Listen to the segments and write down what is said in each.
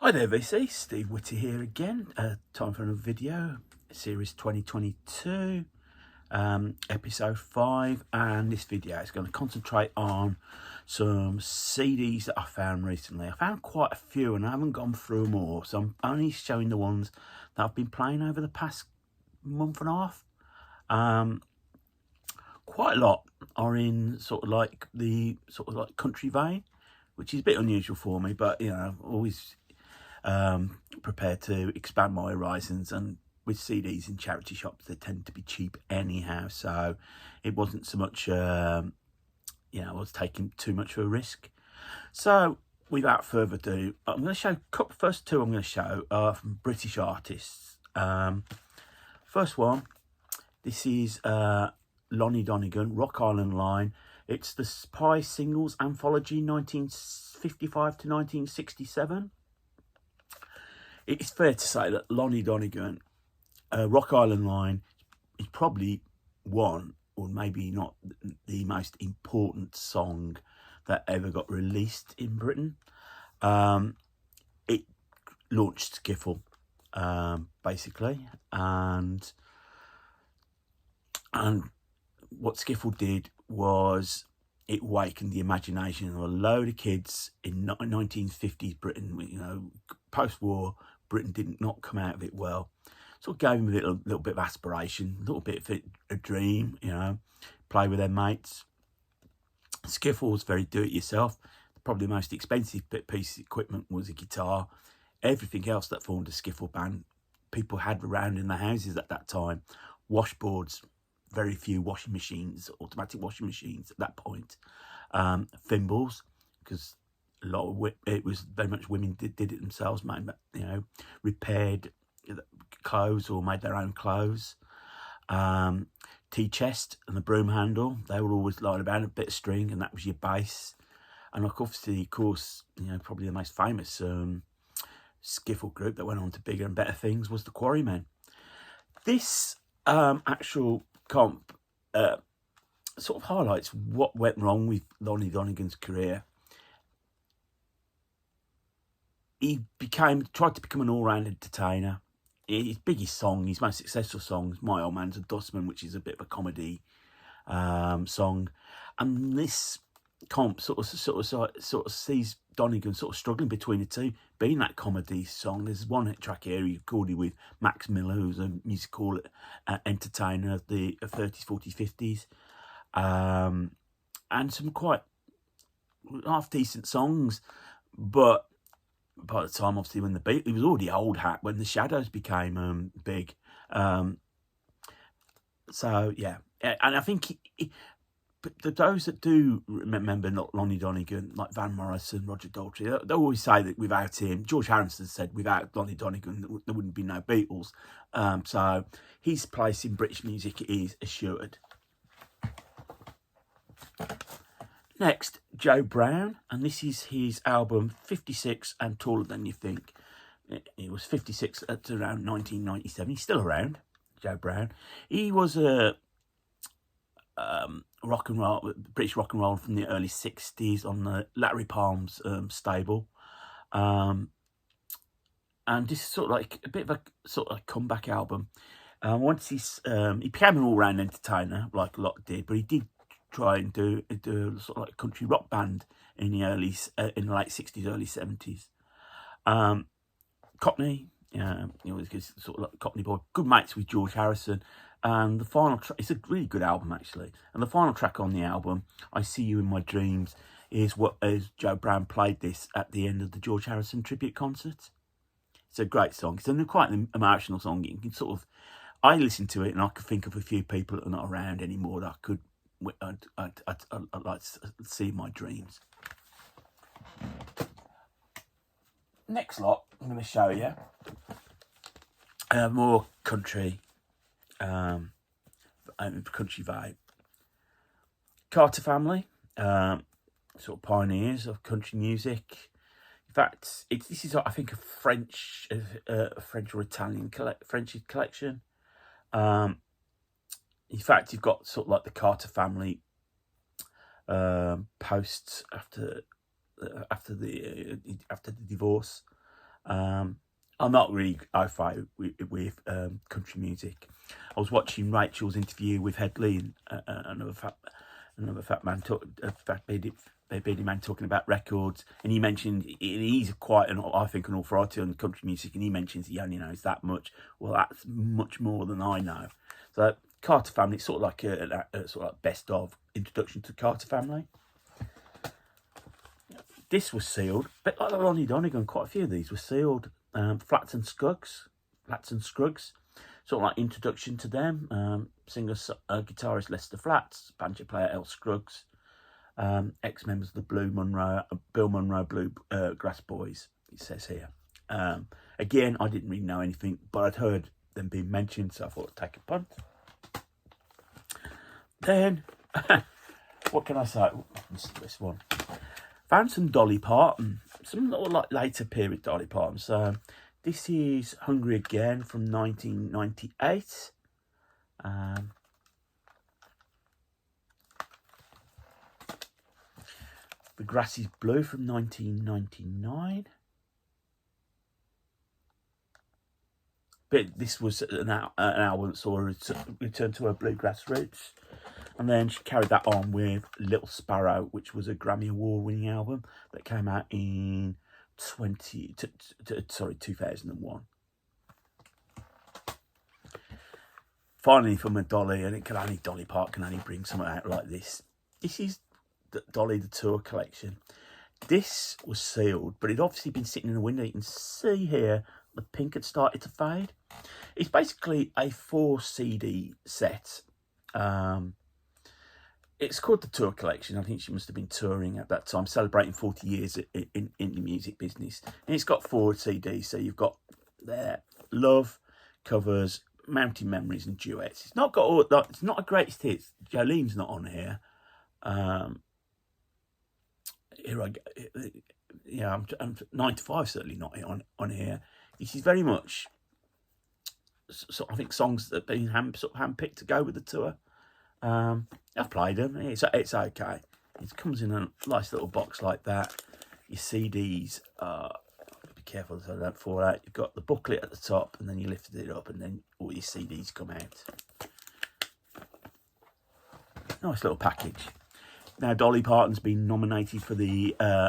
Hi there VC, Steve Whitty here again. Time for another video, series 2022, episode 5, and this video is going to concentrate on some CDs that I found recently. I found quite a few and I haven't gone through them all, so I'm only showing the ones that I've been playing over the past month and a half. Quite a lot are in sort of like the country vein, which is a bit unusual for me, but you know, always prepared to expand my horizons, and with CDs in charity shops they tend to be cheap anyhow, so it wasn't so much I was taking too much of a risk. So without further ado, I'm going to show first two I'm going to show are from British artists. First one, this is Lonnie Donegan, Rock Island Line. It's the Spy Singles Anthology 1955 to 1967. It's fair to say that Lonnie Donegan, Rock Island Line, is probably one, or maybe not, the most important song that ever got released in Britain. It launched skiffle, basically, and what skiffle did was it awakened the imagination of a load of kids in 1950s Britain. You know, post-war Britain did not come out of it well. Sort of gave them a little bit of aspiration, a little bit of a dream, you know, play with their mates. Skiffle was very do-it-yourself. Probably the most expensive piece of equipment was a guitar. Everything else that formed a skiffle band, people had around in their houses at that time. Washboards, very few washing machines, automatic washing machines at that point. Thimbles, because a lot of it was very much women did it themselves, made, you know, repaired clothes or made their own clothes. Tea chest and the broom handle, they were always lying about, a bit of string, and that was your bass. And obviously, of course, you know, probably the most famous skiffle group that went on to bigger and better things was the Quarrymen. This actual comp sort of highlights what went wrong with Lonnie Donegan's career. He tried to become an all-round entertainer. His biggest song, his most successful song, is My Old Man's a Dustman, which is a bit of a comedy song. And this comp sort of sees Donegan sort of struggling between the two, being that comedy song. There's one track here he recorded with Max Miller, who's a musical entertainer of the 30s, 40s, 50s, and some quite half decent songs. But by the time, obviously, when he was already old hat when the Shadows became big. So yeah, and I think but those that do remember Lonnie Donegan, like Van Morrison, Roger Daltrey, they always say that without him, George Harrison said without Lonnie Donegan there wouldn't be no Beatles. So his place in British music is assured. Next, Joe Brown, and this is his album 56 and Taller Than You Think. He was 56 at around 1997. He's still around, Joe Brown. He was a British rock and roll from the early 60s on the Larry Palm's stable. And this is sort of like a bit of a sort of like comeback album. Once he became an all-round entertainer, like a lot did, but he did try and do sort of like a country rock band in the late 60s, early 70s. Cockney, he was sort of like a Cockney boy, good mates with George Harrison. And the final track, it's a really good album actually. And the final track on the album, I See You in My Dreams, is Joe Brown played this at the end of the George Harrison tribute concert. It's a great song. It's quite an emotional song. You can sort of, I listen to it and I could think of a few people that are not around anymore that I'd like to see in my dreams. Next lot I'm going to show you more country, country vibe. Carter family, sort of pioneers of country music. In fact, this is, I think, a French or Italian French collection. In fact, you've got sort of like the Carter family posts after the divorce. I'm not really au fait with country music. I was watching Rachel's interview with Headley, another fat man, fat bearded man talking about records, and he mentioned he's quite I think an authority on country music, and he mentions he only knows that much. Well, that's much more than I know. So Carter Family, it's sort of like a sort of like best of introduction to Carter Family. This was sealed, but like Lonnie Donegan, quite a few of these were sealed. Flats and Scruggs, sort of like introduction to them. Singer, guitarist Lester Flats, banjo player El Scruggs, ex-members of the Bill Monroe Bluegrass Boys, it says here. Again, I didn't really know anything, but I'd heard them being mentioned, so I thought I'd take a punt. Then, what can I say? This one. Found some Dolly Parton, some little like later period Dolly Parton. So this is Hungry Again from 1998. The Grass is Blue from 1999. But this was an album that saw her return to her bluegrass roots. And then she carried that on with Little Sparrow, which was a Grammy Award-winning album that came out in 2001. Finally, from a Dolly, and Dolly Parton can only bring something out like this. This is Dolly the Tour collection. This was sealed, but it'd obviously been sitting in the window. You can see here the pink had started to fade. It's basically a 4 CD set. It's called the Tour Collection. I think she must have been touring at that time, celebrating 40 years in the music business. And it's got 4 CDs. So you've got there Love, Covers, Mountain Memories, and Duets. It's not got all that. It's not a greatest hits. Jolene's not on here. Here I go. Yeah, I'm 9 to 5 certainly not on here. This is very much. So I think songs that have been handpicked to go with the tour. I've played them. It's okay. It comes in a nice little box like that. Your CDs be careful so they don't fall out. You've got the booklet at the top, and then you lift it up, and then all your CDs come out. Nice little package. Now, Dolly Parton's been nominated for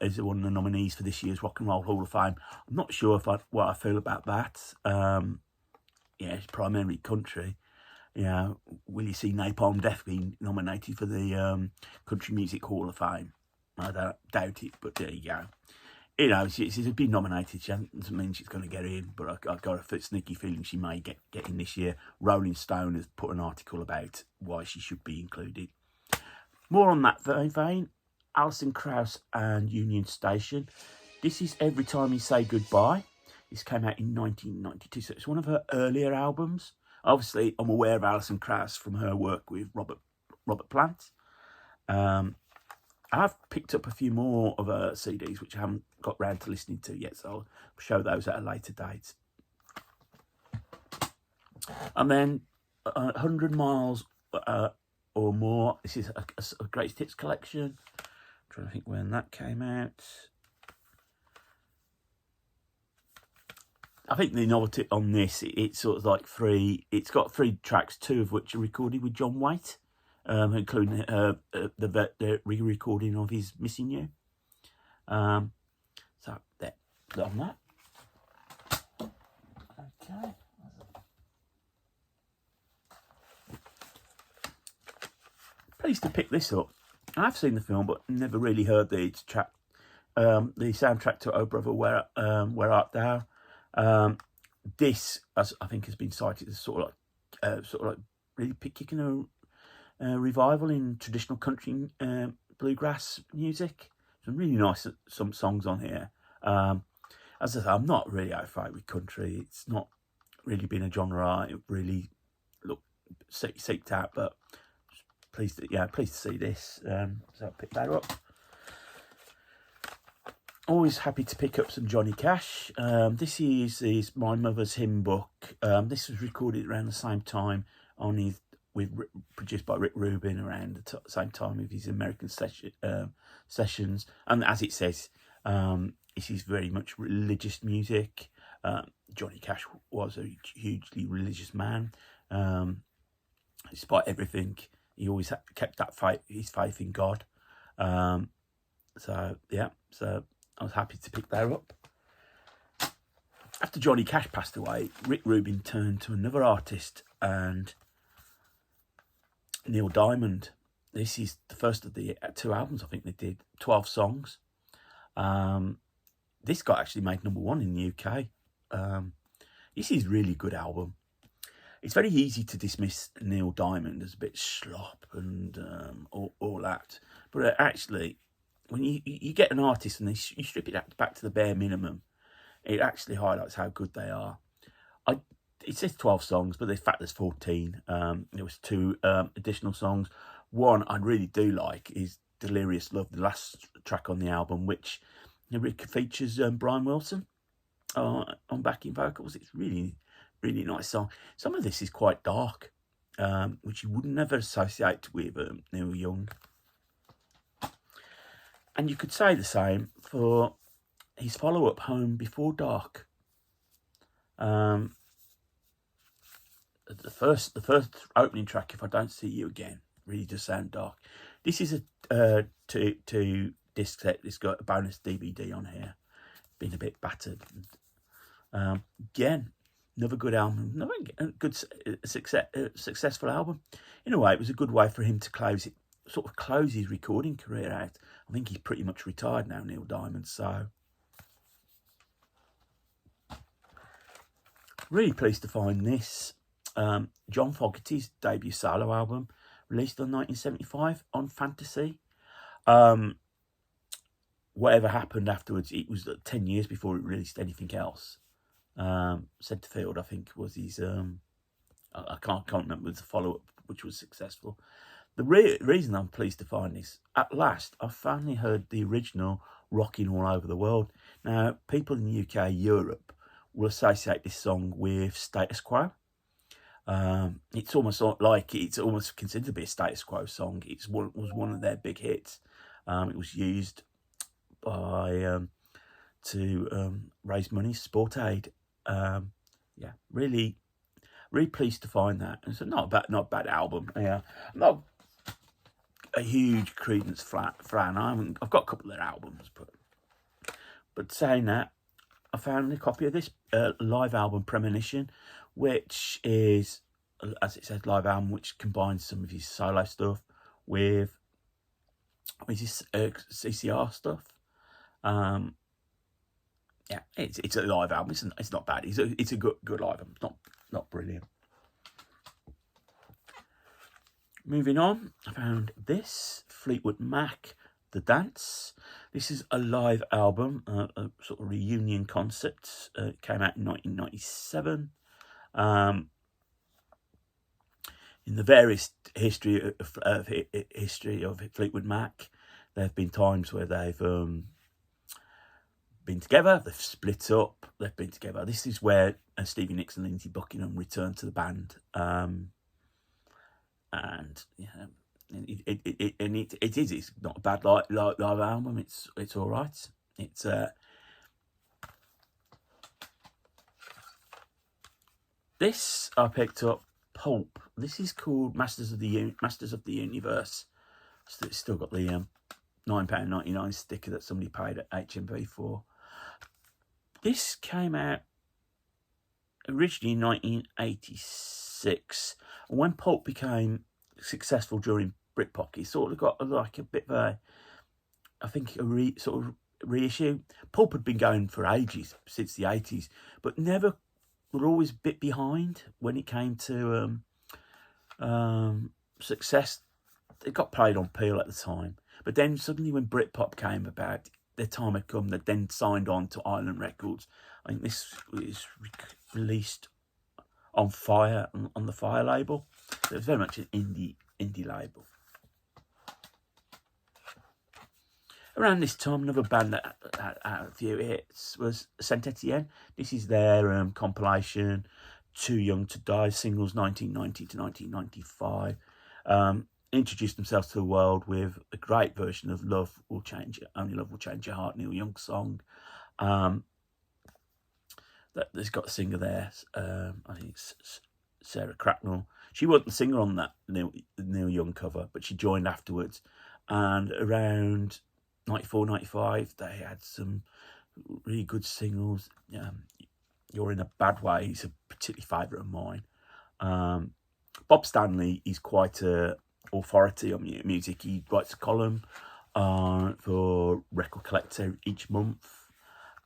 as one of the nominees for this year's Rock and Roll Hall of Fame. I'm not sure what I feel about that. Yeah, it's primarily country. You know, will you see Napalm Death being nominated for the Country Music Hall of Fame? I don't doubt it, but there you go. You know, she's been nominated. She doesn't mean she's going to get in, but I've got a sneaky feeling she may get in this year. Rolling Stone has put an article about why she should be included. More on that vein, Alison Krauss and Union Station. This is Every Time You Say Goodbye. This came out in 1992, so it's one of her earlier albums. Obviously, I'm aware of Alison Krauss from her work with Robert Plant. I've picked up a few more of her CDs, which I haven't got round to listening to yet, so I'll show those at a later date. And then 100 Miles or More. This is a greatest hits collection. I'm trying to think when that came out. I think the novelty on this, it's sort of like it's got 3 tracks, 2 of which are recorded with John Waite, including the re-recording of his Missing You. So, there, on that. Okay. Pleased to pick this up. I've seen the film, but never really heard the soundtrack to Oh Brother, Where Art Thou? This, as I think, has been cited as sort of like really kicking a revival in traditional country bluegrass music. Some really nice some songs on here. As I say, I'm not really out fight with country. It's not really been a genre I really seeked out, but pleased to see this. So I picked that up. Always happy to pick up some Johnny Cash. This is My Mother's Hymn Book. This was recorded around the same time produced by Rick Rubin around the same time with his American sessions. And as it says, This is very much religious music. Johnny Cash was a hugely religious man. Despite everything, he always kept that his faith in God. So yeah, so I was happy to pick that up. After Johnny Cash passed away, Rick Rubin turned to another artist, and Neil Diamond. This is the first of the 2 albums I think they did, 12 songs. This got actually made #1 in the UK. This is a really good album. It's very easy to dismiss Neil Diamond as a bit slop and all that. But actually, when you get an artist and you strip it back to the bare minimum, it actually highlights how good they are. It says 12 songs, but in fact there's 14. There was 2 additional songs. One I really do like is Delirious Love, the last track on the album, which features Brian Wilson on backing vocals. It's really, really nice song. Some of this is quite dark, which you would never associate with Neil Young. And you could say the same for his follow-up, Home Before Dark. The first opening track, If I Don't See You Again, really does sound dark. This is a two disc set. It's got a bonus DVD on here. Been a bit battered. Again, another good album, another good successful album. In a way, it was a good way for him to close his recording career out. I think he's pretty much retired now, Neil Diamond. So, really pleased to find this. John Fogerty's debut solo album, released in 1975 on Fantasy. Whatever happened afterwards, it was 10 years before it released anything else. Centerfield, I think, was his... I can't remember the follow-up, which was successful. The reason I'm pleased to find this, at last, I finally heard the original Rocking All Over the World. Now, people in the UK, Europe, will associate this song with Status Quo. It's almost considered to be a Status Quo song. It was one of their big hits. It was used to raise money, sport aid. Yeah, really pleased to find that. It's not a bad album. Yeah, I'm not a huge Creedence fan. I've got a couple of their albums, but saying that, I found a copy of this live album, Premonition, which is, as it says, live album, which combines some of his solo stuff with his CCR stuff. Yeah, it's a live album. It's not bad. It's a good live album. It's not brilliant. Moving on, I found this Fleetwood Mac the Dance. This is a live album, a sort of reunion concert. It came out in 1997. In the various history of Fleetwood Mac, there have been times where they've been together, they've split up, they've been together. This is where Stevie Nicks and Lindsey Buckingham returned to the band, and yeah, it's not a bad live album. It's all right. It's this I picked up, Pulp. This is called Masters of the Universe. So it's still got the £9.99 sticker that somebody paid at HMV for. This came out originally in 1986. And when Pulp became successful during Britpop, it sort of got like a bit of a, I think, sort of reissue. Pulp had been going for ages, since the 80s, but were always a bit behind when it came to success. It got played on Peel at the time. But then suddenly when Britpop came about, their time had come. They then signed on to Island Records. I think this was released on Fire, on the Fire label. So it was very much an indie label. Around this time, another band that had a few hits was Saint Etienne. This is their compilation, Too Young to Die, singles 1990 to 1995. Introduced themselves to the world with a great version of Only Love Will Change Your Heart, Neil Young song. There's got a singer there. I think it's Sarah Cracknell. She wasn't the singer on that Neil Young cover, but she joined afterwards. And around 94, 95, they had some really good singles. You're in a Bad Way is a particularly favourite of mine. Bob Stanley is quite a authority on music. He writes a column for Record Collector each month.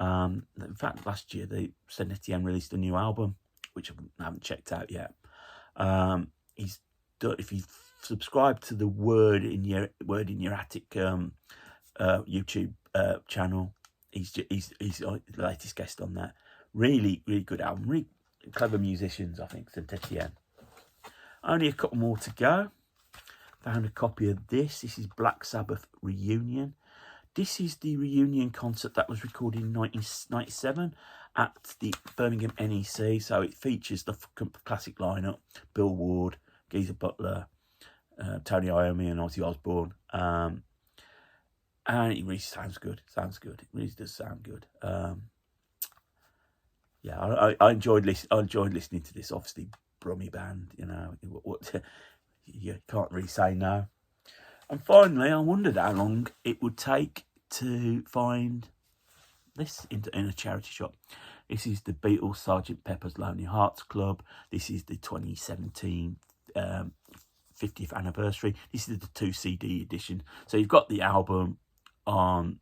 In fact, last year Saint Etienne released a new album, which I haven't checked out yet. He's done, if you subscribe to the Word in Your Attic YouTube channel, he's the latest guest on that. Really good album. Really clever musicians, I think. Saint Etienne. Only a couple more to go. Found a copy of this. This is Black Sabbath Reunion. This is the reunion concert that was recorded in 1997 at the Birmingham NEC. So it features the classic lineup: Bill Ward, Geezer Butler, Tony Iommi, and Ozzy Osbourne. And it really sounds good. It really does sound good. I enjoyed listening to this. Obviously, Brummy band. You can't really say no. And finally, I wondered how long it would take to find this in a charity shop. This is the Beatles Sgt. Pepper's Lonely Hearts Club. This is the 2017 50th anniversary. This is the 2 CD edition. So you've got the album on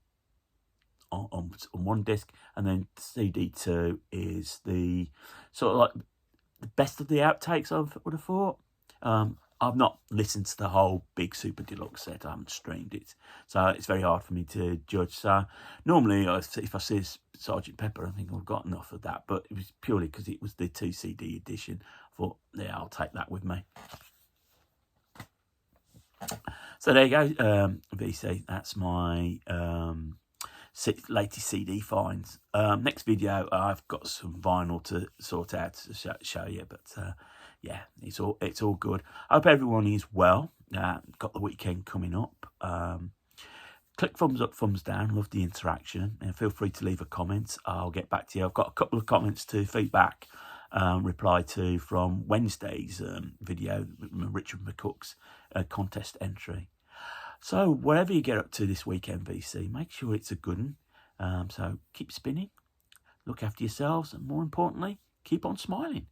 one disc, and then CD2 is the sort of like the best of the outtakes, I would have thought. I've not listened to the whole big super deluxe set. I haven't streamed it, so it's very hard for me to judge. So normally, if I see Sgt. Pepper, I think I've got enough of that. But it was purely because it was the 2 CD edition. I thought, yeah, I'll take that with me. So there you go, VC. That's my latest CD finds. Next video, I've got some vinyl to sort out to show you, but yeah, it's all good. I hope everyone is well. Got the weekend coming up. Click thumbs up, thumbs down. Love the interaction, and feel free to leave a comment. I'll get back to you. I've got a couple of comments to feedback, reply to from Wednesday's video, Richard McCook's contest entry. So whatever you get up to this weekend, VC, make sure it's a good one. So keep spinning, look after yourselves, and more importantly, keep on smiling.